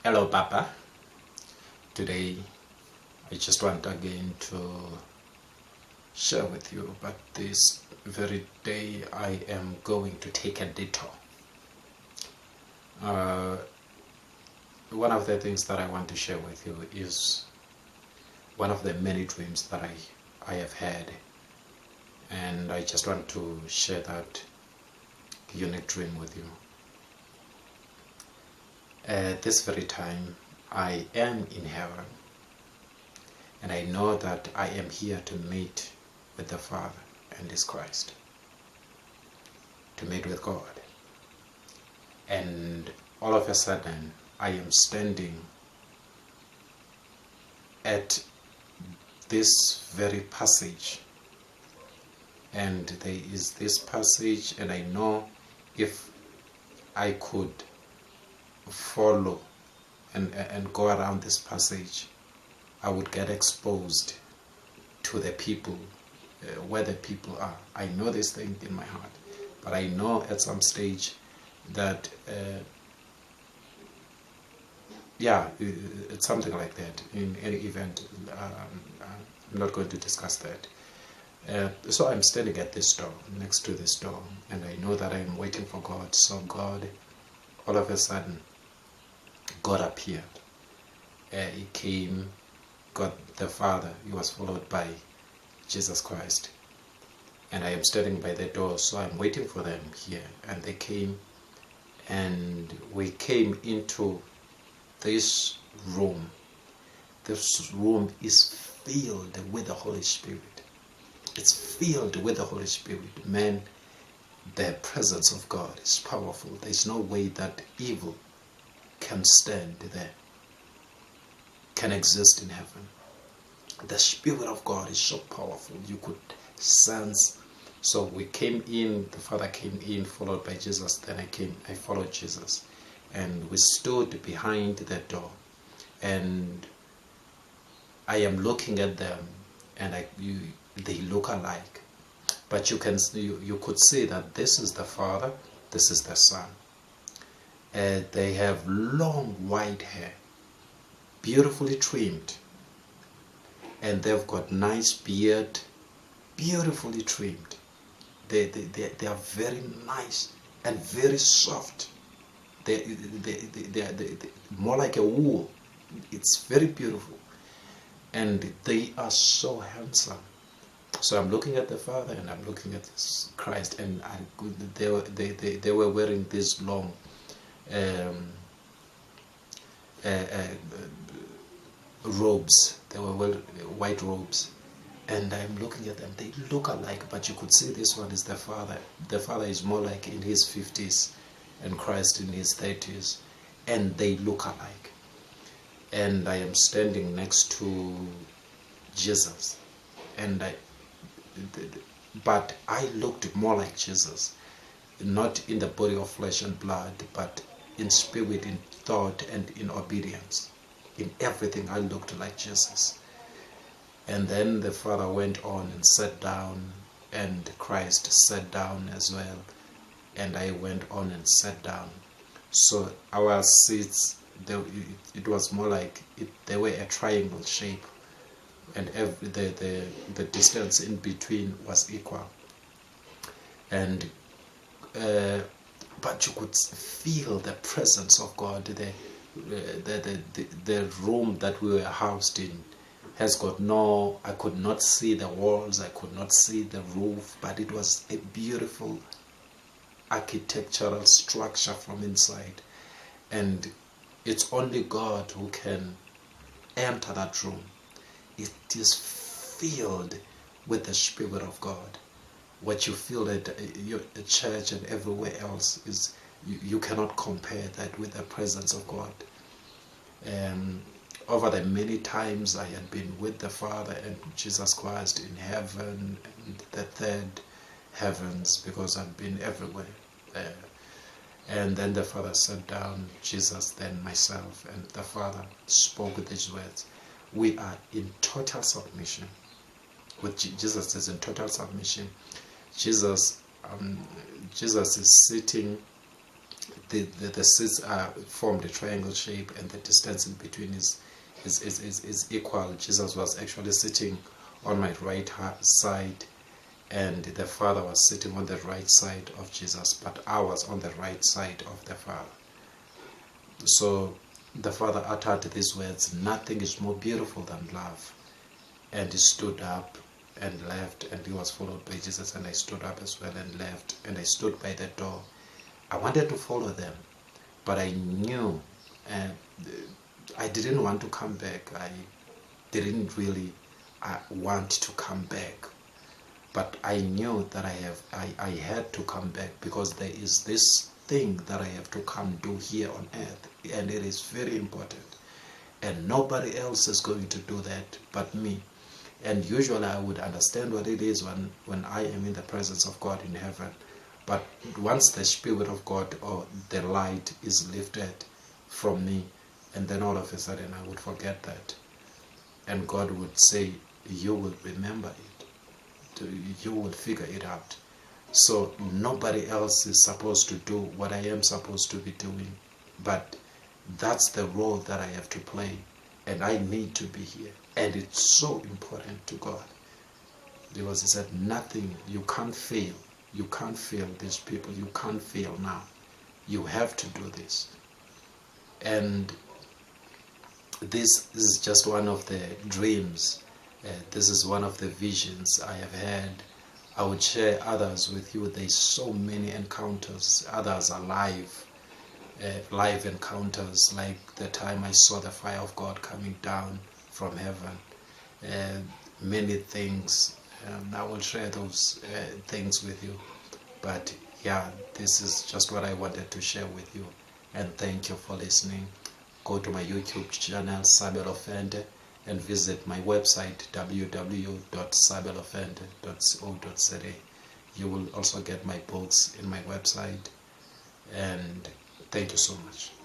Hello, Papa. Today, I just want again to share with you, but this very day I am going to take a detour. One of the things that I want to share with you is one of the many dreams that I have had, and I just want to share that unique dream with you. At this very time, I am in heaven, and I know that I am here to meet with the Father and His Christ, to meet with God. And all of a sudden, I am standing at this very passage, and there is this passage, and I know if I could follow and go around this passage, I would get exposed to the people, where the people are. I know this thing in my heart, but I know at some stage that it's something like that. In any event, I'm not going to discuss that. So I'm standing at this door, next to this door, and I know that I'm waiting for God. So God, all of a sudden, God appeared. He came, God the Father. He was followed by Jesus Christ. And I am standing by the door, so I'm waiting for them here. And they came, and we came into this room. This room is filled with the Holy Spirit. It's filled with the Holy Spirit. Man, the presence of God is powerful. There's no way that evil can stand there, can exist in heaven. The Spirit of God is so powerful. You could sense. So we came in, the Father came in, followed by Jesus. Then I followed Jesus. And we stood behind the door. And I am looking at them, and they look alike. But you could see that this is the Father, this is the Son. They have long white hair, beautifully trimmed. And they've got nice beard, beautifully trimmed. They are very nice and very soft. They more like a wool. It's very beautiful. And they are so handsome. So I'm looking at the Father and I'm looking at this Christ, and they were wearing these long robes. They were white robes, and I'm looking at them. They look alike, but you could see this one is the Father. The Father is more like in his 50s, and Christ in his 30s, and they look alike. And I am standing next to Jesus, but I looked more like Jesus, not in the body of flesh and blood, but in spirit, in thought, and in obedience. In everything, I looked like Jesus. And then the Father went on and sat down, and Christ sat down as well, and I went on and sat down. So our seats, it was more like they were a triangle shape, and the distance in between was equal. And but you could feel the presence of God. The room that we were housed in has got I could not see the walls, I could not see the roof, but it was a beautiful architectural structure from inside. And it's only God who can enter that room. It is filled with the Spirit of God. What you feel at your church and everywhere else is you cannot compare that with the presence of God. Over the many times I had been with the Father and Jesus Christ in heaven and the third heavens, because I've been everywhere. And then the Father sat down, Jesus, then myself, and the Father spoke these words. We are in total submission. With Jesus is in total submission. Jesus is sitting the seats are formed a triangle shape, and the distance in between is equal. Jesus was actually sitting on my right side, and the Father was sitting on the right side of Jesus, but I was on the right side of the Father. So the Father uttered these words, "Nothing is more beautiful than love." And he stood up and left, and he was followed by Jesus, and I stood up as well and left, and I stood by the door. I wanted to follow them, but I knew I didn't want to come back. I didn't really want to come back, but I knew that I had to come back, because there is this thing that I have to come do here on earth, and it is very important, and nobody else is going to do that but me. And usually I would understand what it is when I am in the presence of God in heaven. But once the Spirit of God or the light is lifted from me, and then all of a sudden I would forget that. And God would say, "You will remember it. You will figure it out." So nobody else is supposed to do what I am supposed to be doing. But that's the role that I have to play. And I need to be here. And it's so important to God. Because he said, nothing, you can't fail. You can't fail these people. You can't fail now. You have to do this. And this is just one of the dreams. This is one of the visions I have had. I would share others with you. There's so many encounters. Others are live encounters, like the time I saw the fire of God coming down from heaven. Many things. I will share those things with you. But yeah, this is just what I wanted to share with you. And thank you for listening. Go to my YouTube channel, Sabelo Ofende, and visit my website, www.sabelofende.co.za. You will also get my books in my website. And thank you so much.